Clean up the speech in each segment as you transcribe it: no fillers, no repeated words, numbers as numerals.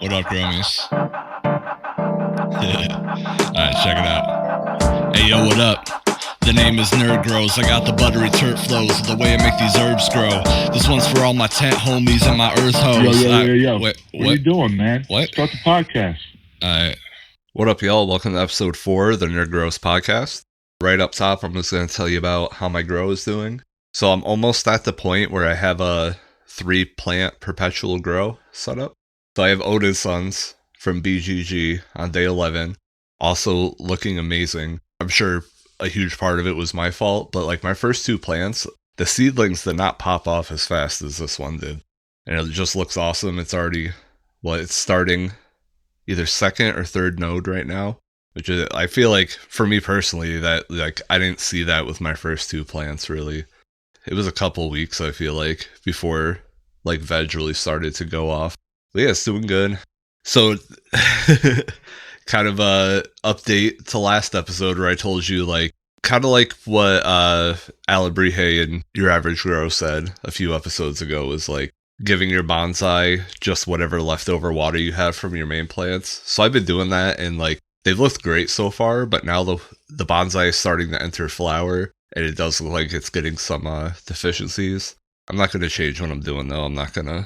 What up, Gromies? Alright, check it out. Hey, yo, what up? The name is NerdGrows. I got the buttery turf flows, the way I make these herbs grow. This one's for all my tent homies and my earth hoes. Yo. What are you doing, man? What? Start the podcast. Alright. What up, y'all? Welcome to episode 4 of the NerdGrows podcast. Right up top, I'm just going to tell you about how my grow is doing. So I'm almost at the point where I have a 3-plant perpetual grow set up. So I have Odin Sons from BGG on day 11, also looking amazing. I'm sure a huge part of it was my fault, but like my first 2 plants, the seedlings did not pop off as fast as this one did. And it just looks awesome. It's already, it's starting either second or third node right now, which is, I feel like for me personally, that like I didn't see that with my first 2 plants really. It was a couple weeks, I feel like, before like veg really started to go off. But yeah, it's doing good. So kind of a update to last episode where I told you like kind of like what Alabrije and Your Average Grow said a few episodes ago, was like giving your bonsai just whatever leftover water you have from your main plants. So I've been doing that, and like they've looked great so far, but now the bonsai is starting to enter flower, and it does look like it's getting some deficiencies. I'm not going to change what I'm doing though. I'm not going to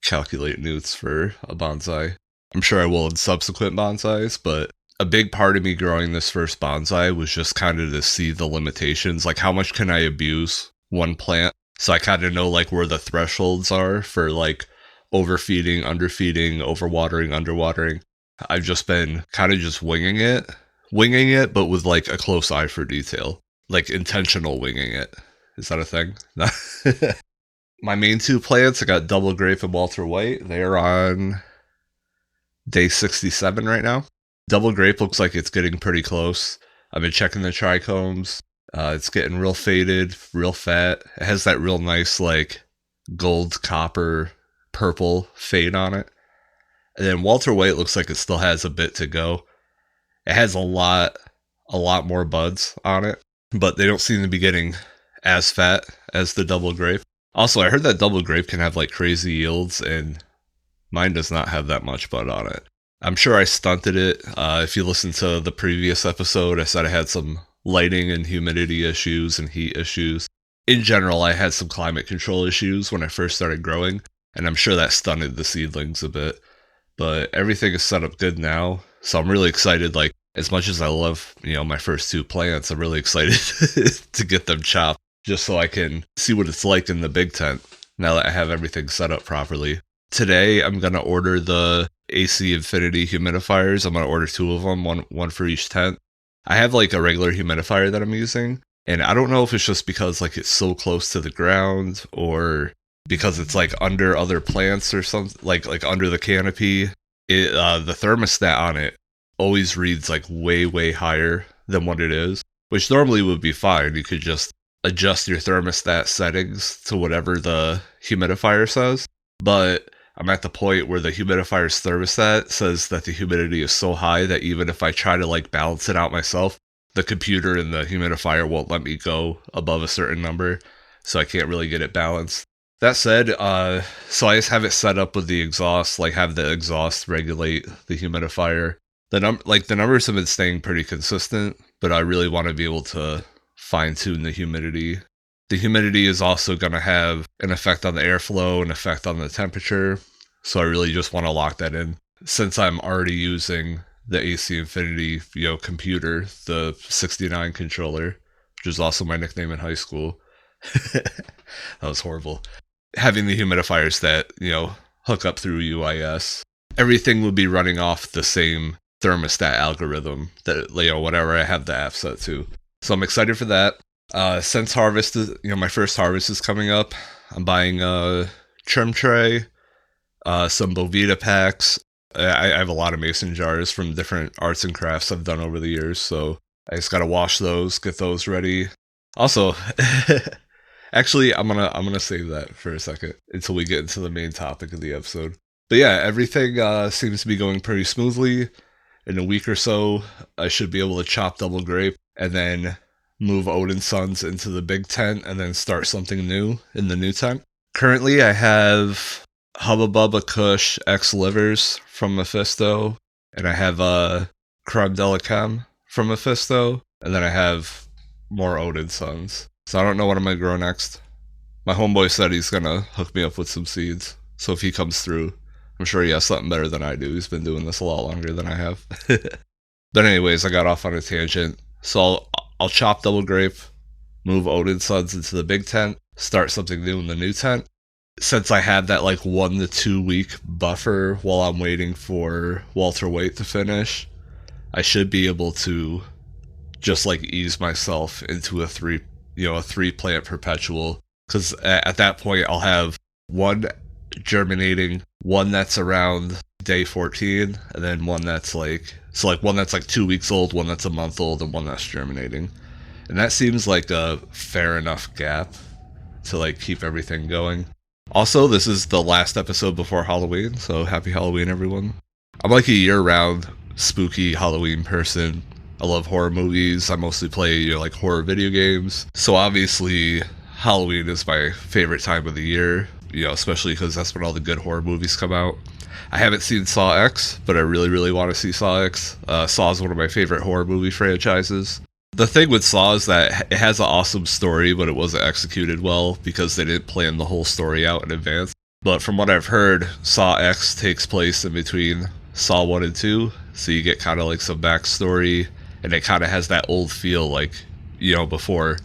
calculate newts for a bonsai. I'm sure I will in subsequent bonsais, but a big part of me growing this first bonsai was just kind of to see the limitations, like how much can I abuse one plant. So I kind of know like where the thresholds are for like overfeeding, underfeeding, overwatering, underwatering. I've just been kind of just winging it, but with like a close eye for detail, like intentional winging it. Is that a thing? My main 2 plants, I got Double Grape and Walter White. They are on day 67 right now. Double Grape looks like it's getting pretty close. I've been checking the trichomes. It's getting real faded, real fat. It has that real nice like gold, copper, purple fade on it. And then Walter White looks like it still has a bit to go. It has a lot more buds on it, but they don't seem to be getting as fat as the Double Grape. Also, I heard that Double Grape can have like crazy yields, and mine does not have that much bud on it. I'm sure I stunted it. If you listen to the previous episode, I said I had some lighting and humidity issues and heat issues. In general, I had some climate control issues when I first started growing, and I'm sure that stunted the seedlings a bit. But everything is set up good now, so I'm really excited. Like, as much as I love, my first 2 plants, I'm really excited to get them chopped, just so I can see what it's like in the big tent now that I have everything set up properly. Today, I'm going to order the AC Infinity humidifiers. I'm going to order 2 of them, one for each tent. I have like a regular humidifier that I'm using, and I don't know if it's just because like it's so close to the ground, or because it's like under other plants or something, like under the canopy. The thermostat on it always reads like way higher than what it is, which normally would be fine. You could just adjust your thermostat settings to whatever the humidifier says. But I'm at the point where the humidifier's thermostat says that the humidity is so high that even if I try to like balance it out myself, the computer and the humidifier won't let me go above a certain number, so I can't really get it balanced. That said, so I just have it set up with the exhaust, like have the exhaust regulate the humidifier. The numbers have been staying pretty consistent, but I really want to be able to fine tune the humidity. The humidity is also going to have an effect on the airflow, an effect on the temperature, so I really just want to lock that in. Since I'm already using the AC Infinity, computer, the 69 controller, which is also my nickname in high school. That was horrible. Having the humidifiers that, hook up through UIS, everything will be running off the same thermostat algorithm that, whatever I have the app set to. So I'm excited for that. Since harvest is, my first harvest is coming up, I'm buying a trim tray, some Bovita packs. I have a lot of mason jars from different arts and crafts I've done over the years, so I just gotta wash those, get those ready. Also, actually, I'm gonna save that for a second until we get into the main topic of the episode. But yeah, everything seems to be going pretty smoothly. In a week or so, I should be able to chop Double Grape and then move Odin Sons into the big tent and then start something new in the new tent. Currently, I have Hubba Bubba Kush X Livers from Mephisto, and I have Creme de la Creme from Mephisto, and then I have more Odin Sons. So I don't know what I'm gonna grow next. My homeboy said he's gonna hook me up with some seeds, so if he comes through, I'm sure he has something better than I do. He's been doing this a lot longer than I have. But anyways, I got off on a tangent. So I'll chop double grape, move Odin Sons into the big tent, start something new in the new tent. Since I have that like 1 to 2 week buffer while I'm waiting for Walter White to finish, I should be able to just like ease myself into a three plant perpetual. Because at that point I'll have one germinating, one that's around day 14, and then one that's like 2 weeks old, one that's a month old, and one that's germinating. And that seems like a fair enough gap to like keep everything going. Also, this is the last episode before Halloween, so happy Halloween, everyone. I'm like a year-round spooky Halloween person. I love horror movies. I mostly play like horror video games. So obviously, Halloween is my favorite time of the year, especially because that's when all the good horror movies come out. I haven't seen Saw X, but I really, really want to see Saw X. Saw is one of my favorite horror movie franchises. The thing with Saw is that it has an awesome story, but it wasn't executed well because they didn't plan the whole story out in advance. But from what I've heard, Saw X takes place in between Saw 1 and 2, so you get kind of like some backstory, and it kind of has that old feel, like, before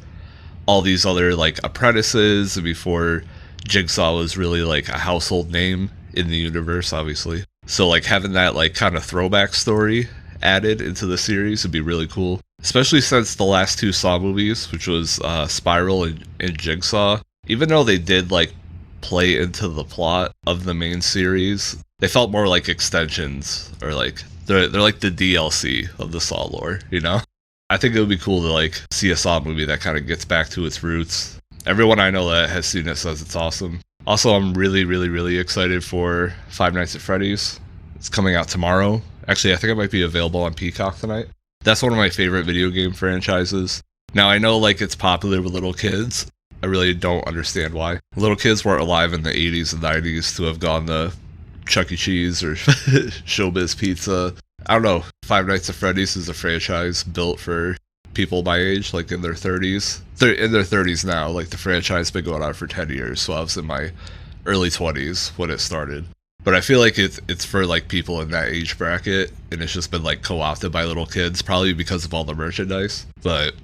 all these other like apprentices, and before Jigsaw was really like a household name in the universe, obviously. So like having that like kind of throwback story added into the series would be really cool. Especially since the last two Saw movies, which was Spiral and Jigsaw, even though they did like play into the plot of the main series, they felt more like extensions, or like they're like the DLC of the Saw lore, I think it would be cool to like see a Saw movie that kind of gets back to its roots. Everyone I know that has seen it says it's awesome. Also, I'm really, really, really excited for Five Nights at Freddy's. It's coming out tomorrow. Actually, I think it might be available on Peacock tonight. That's one of my favorite video game franchises. Now, I know like it's popular with little kids. I really don't understand why. Little kids weren't alive in the 80s and 90s to have gone to Chuck E. Cheese or Showbiz Pizza. I don't know. Five Nights at Freddy's is a franchise built for people my age, like in their 30s. They're in their 30s now. Like the franchise has been going on for 10 years, so I was in my early 20s when it started. But I feel like it's for like people in that age bracket, and it's just been like co-opted by little kids, probably because of all the merchandise. But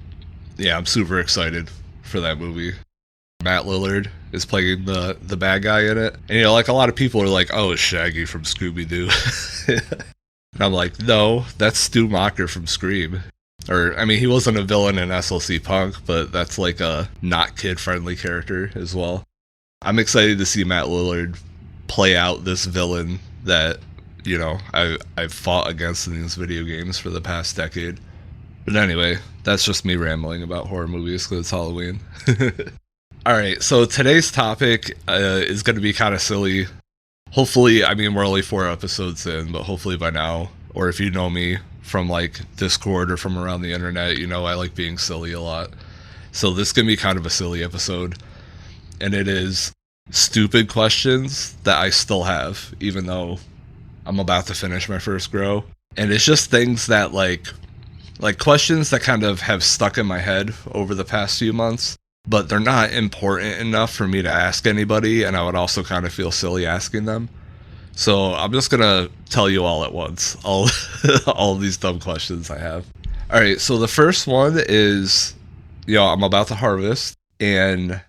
yeah, I'm super excited for that movie. Matt Lillard is playing the bad guy in it. And like a lot of people are like, oh, it's Shaggy from Scooby-Doo. And I'm like, no, that's Stu Macher from Scream. Or, I mean, he wasn't a villain in SLC Punk, but that's like a not kid-friendly character as well. I'm excited to see Matt Lillard play out this villain that, I've fought against in these video games for the past decade. But anyway, that's just me rambling about horror movies because it's Halloween. Alright, so today's topic is going to be kind of silly. Hopefully, I mean, we're only 4 episodes in, but hopefully by now, or if you know me from like Discord or from around the internet, I like being silly a lot. So this is going to be kind of a silly episode. And it is stupid questions that I still have, even though I'm about to finish my first grow. And it's just things that like questions that kind of have stuck in my head over the past few months, but they're not important enough for me to ask anybody, and I would also kind of feel silly asking them. So I'm just gonna tell you all at once, all these dumb questions I have. All right, so the first one is, I'm about to harvest, and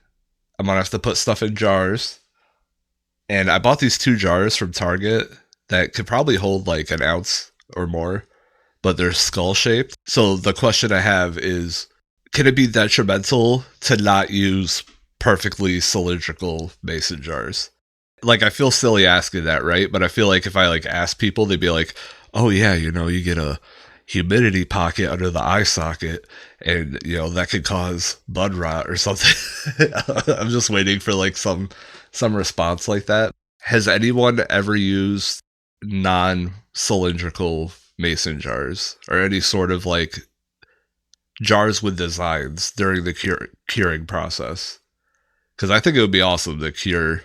I'm gonna have to put stuff in jars. And I bought these 2 jars from Target that could probably hold like an ounce or more, but they're skull shaped. So the question I have is, can it be detrimental to not use perfectly cylindrical mason jars? Like, I feel silly asking that, right? But I feel like if I like ask people, they'd be like, oh yeah, you get a humidity pocket under the eye socket, and that could cause bud rot or something. I'm just waiting for like some response like that. Has anyone ever used non-cylindrical mason jars or any sort of like jars with designs during the curing process? Because I think it would be awesome to cure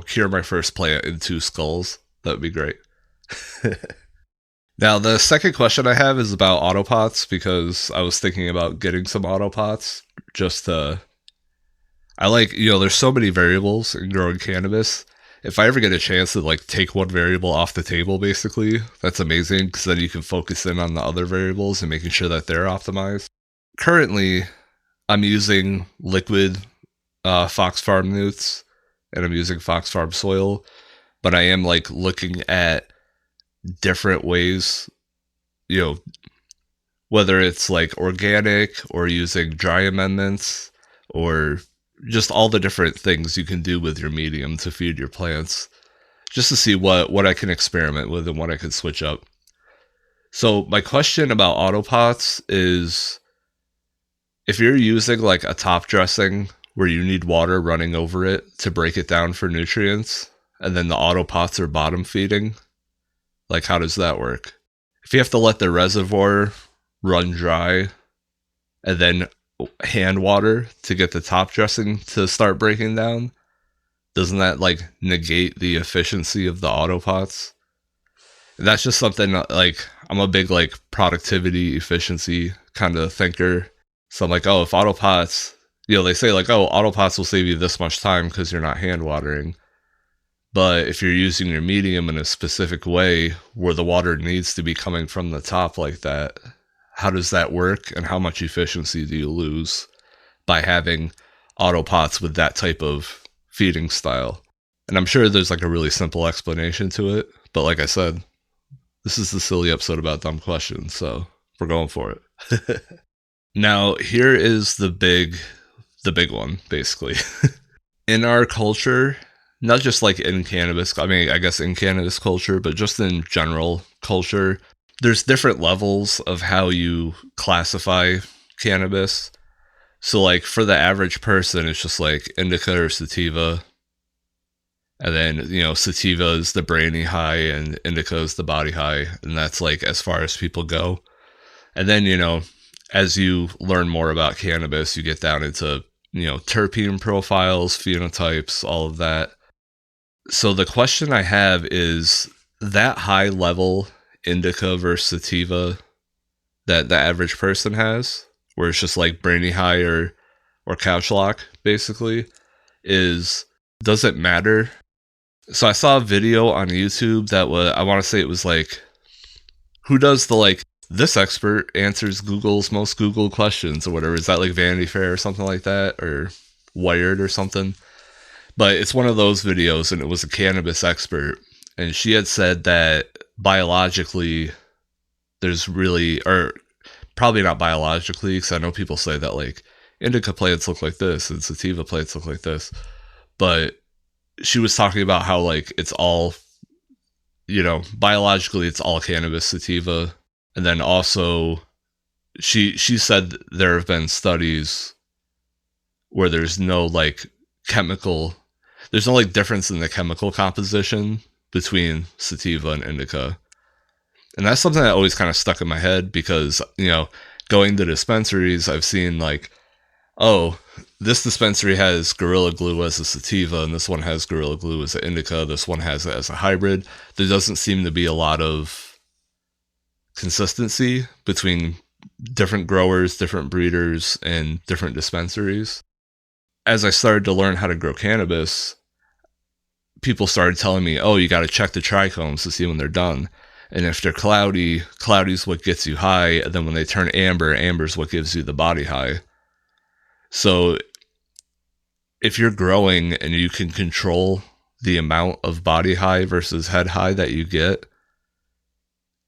cure my first plant in 2 skulls. That would be great. Now, the second question I have is about autopots, because I was thinking about getting some autopots just to... there's so many variables in growing cannabis. If I ever get a chance to take one variable off the table, basically, that's amazing, because then you can focus in on the other variables and making sure that they're optimized. Currently, I'm using liquid Fox Farm newts, and I'm using Fox Farm soil, but I am looking at different ways, whether it's organic or using dry amendments or just all the different things you can do with your medium to feed your plants, just to see what I can experiment with and what I can switch up. So my question about autopots is, if you're using a top dressing where you need water running over it to break it down for nutrients, and then the autopots are bottom feeding, how does that work? If you have to let the reservoir run dry and then hand water to get the top dressing to start breaking down, doesn't that negate the efficiency of the autopots? And that's just something I'm a big productivity efficiency kind of thinker. So I'm if autopots, they say autopots will save you this much time because you're not hand watering. But if you're using your medium in a specific way where the water needs to be coming from the top like that, how does that work, and how much efficiency do you lose by having autopots with that type of feeding style? And I'm sure there's a really simple explanation to it, but like I said, this is the silly episode about dumb questions, so we're going for it. Now, here is the big one, basically. In our culture, not just in cannabis, I guess in cannabis culture, but just in general culture, there's different levels of how you classify cannabis. So for the average person, it's just indica or sativa. And then, sativa is the brainy high and indica is the body high. And that's as far as people go. And then, as you learn more about cannabis, you get down into, terpene profiles, phenotypes, all of that. So the question I have is, that high level indica versus sativa that the average person has, where it's just brainy high or couch lock, basically, does it matter? So I saw a video on YouTube that I want to say it was who does the this expert answers Google's most Googled questions or whatever. Is that Vanity Fair or something like that, or Wired or something? But it's one of those videos, and it was a cannabis expert, and she had said that biologically there's really, or probably not biologically, because I know people say that indica plants look like this and sativa plants look like this, but she was talking about how it's all, biologically it's all cannabis sativa. And then also she said there have been studies where there's no chemical, there's no difference in the chemical composition between sativa and indica. And that's something that always kind of stuck in my head, because, going to dispensaries, I've seen oh, this dispensary has Gorilla Glue as a sativa, and this one has Gorilla Glue as an indica, this one has it as a hybrid. There doesn't seem to be a lot of consistency between different growers, different breeders, and different dispensaries. As I started to learn how to grow cannabis, people started telling me, oh, you got to check the trichomes to see when they're done. And if they're cloudy, cloudy's what gets you high. And then when they turn amber, amber's what gives you the body high. So if you're growing and you can control the amount of body high versus head high that you get,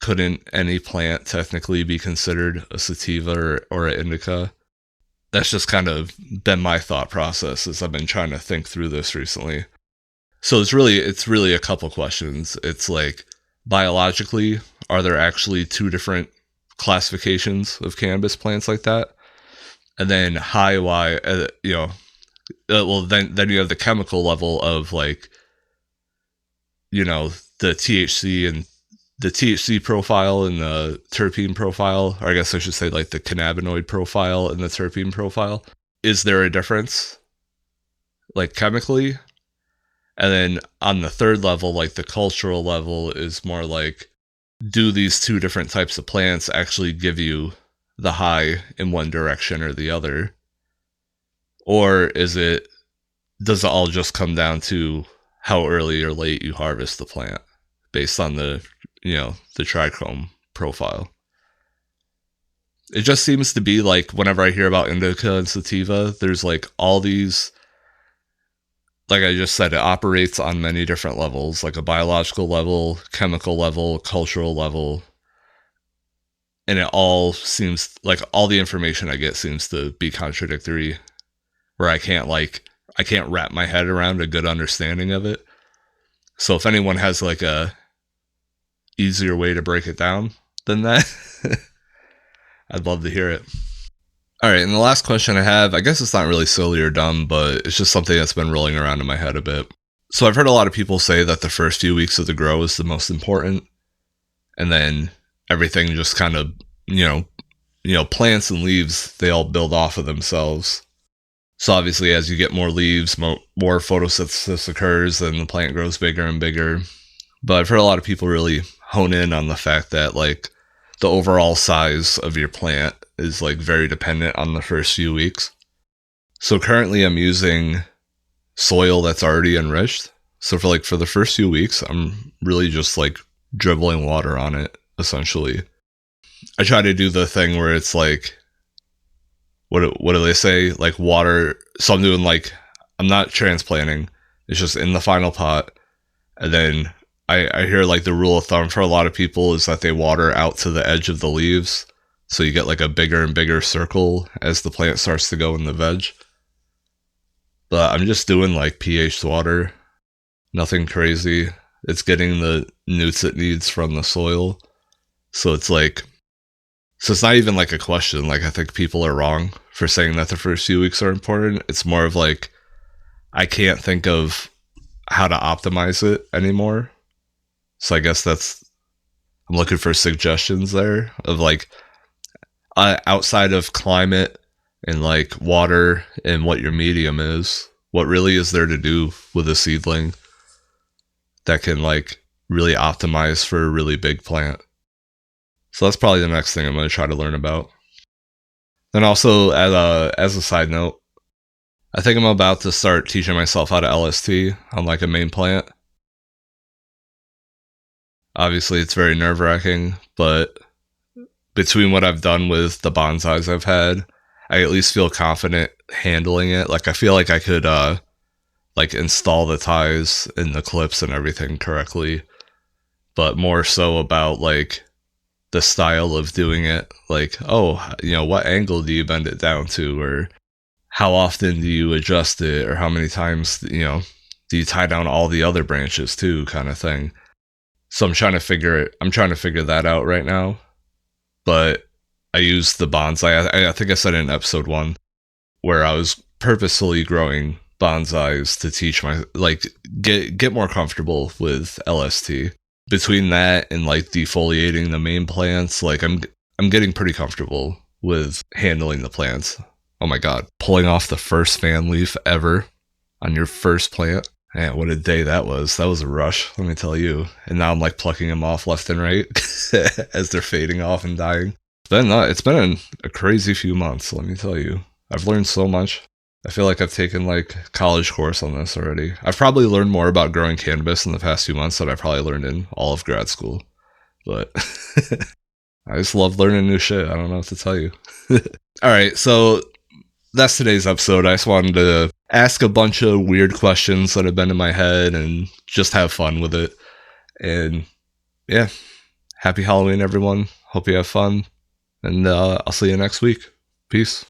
couldn't any plant technically be considered a sativa or an indica? That's just kind of been my thought process as I've been trying to think through this recently. So it's really a couple questions. It's biologically, are there actually two different classifications of cannabis plants like that? And then high Y, well, then you have the chemical level of the THC and the THC profile and the terpene profile, or I guess I should say the cannabinoid profile and the terpene profile. Is there a difference chemically? And then on the third level, like the cultural level, is more like, do these two different types of plants actually give you the high in one direction or the other? Or does it all just come down to how early or late you harvest the plant based on the trichome profile? It just seems to be like whenever I hear about indica and sativa, there's like all these, like I just said, it operates on many different levels, like a biological level, chemical level, cultural level. And it all seems like all the information I get seems to be contradictory, where I can't wrap my head around a good understanding of it. So if anyone has like a easier way to break it down than that, I'd love to hear it. All right, and the last question I have, I guess it's not really silly or dumb, but it's just something that's been rolling around in my head a bit. So I've heard a lot of people say that the first few weeks of the grow is the most important, and then everything just kind of, plants and leaves, they all build off of themselves. So obviously, as you get more leaves, more photosynthesis occurs, and the plant grows bigger and bigger. But I've heard a lot of people really hone in on the fact that like the overall size of your plant is like very dependent on the first few weeks. So currently I'm using soil that's already enriched. So for the first few weeks, I'm really just like dribbling water on it, essentially. I try to do the thing where it's like, what do they say? Like water. So I'm doing like, I'm not transplanting. It's just in the final pot. And then I hear like the rule of thumb for a lot of people is that they water out to the edge of the leaves. So you get like a bigger and bigger circle as the plant starts to go in the veg. But I'm just doing like pH water. Nothing crazy. It's getting the newts it needs from the soil. So it's not even like a question. Like I think people are wrong for saying that the first few weeks are important. It's more of like, I can't think of how to optimize it anymore. So I guess I'm looking for suggestions there of like, outside of climate and like water and what your medium is, what really is there to do with a seedling that can like really optimize for a really big plant? So that's probably the next thing I'm going to try to learn about. Then also, as a side note, I think I'm about to start teaching myself how to LST on like a main plant. Obviously, it's very nerve-wracking, but between what I've done with the bonsais I've had, I at least feel confident handling it. Like I feel like I could like install the ties and the clips and everything correctly, but more so about like the style of doing it. Like, what angle do you bend it down to, or how often do you adjust it, or how many times, do you tie down all the other branches too, kind of thing. So I'm trying to figure that out right now. But I used the bonsai. I think I said in episode 1 where I was purposefully growing bonsais to teach get more comfortable with LST. Between that and like defoliating the main plants, like I'm getting pretty comfortable with handling the plants. Oh my god, pulling off the first fan leaf ever on your first plant. Man, what a day that was. That was a rush, let me tell you. And now I'm like plucking them off left and right as they're fading off and dying. It's been a crazy few months, let me tell you. I've learned so much. I feel like I've taken like college course on this already. I've probably learned more about growing cannabis in the past few months than I probably learned in all of grad school. But I just love learning new shit. I don't know what to tell you. All right, so that's today's episode. I just wanted to ask a bunch of weird questions that have been in my head and just have fun with it. And yeah, happy Halloween, everyone. Hope you have fun. And I'll see you next week. Peace.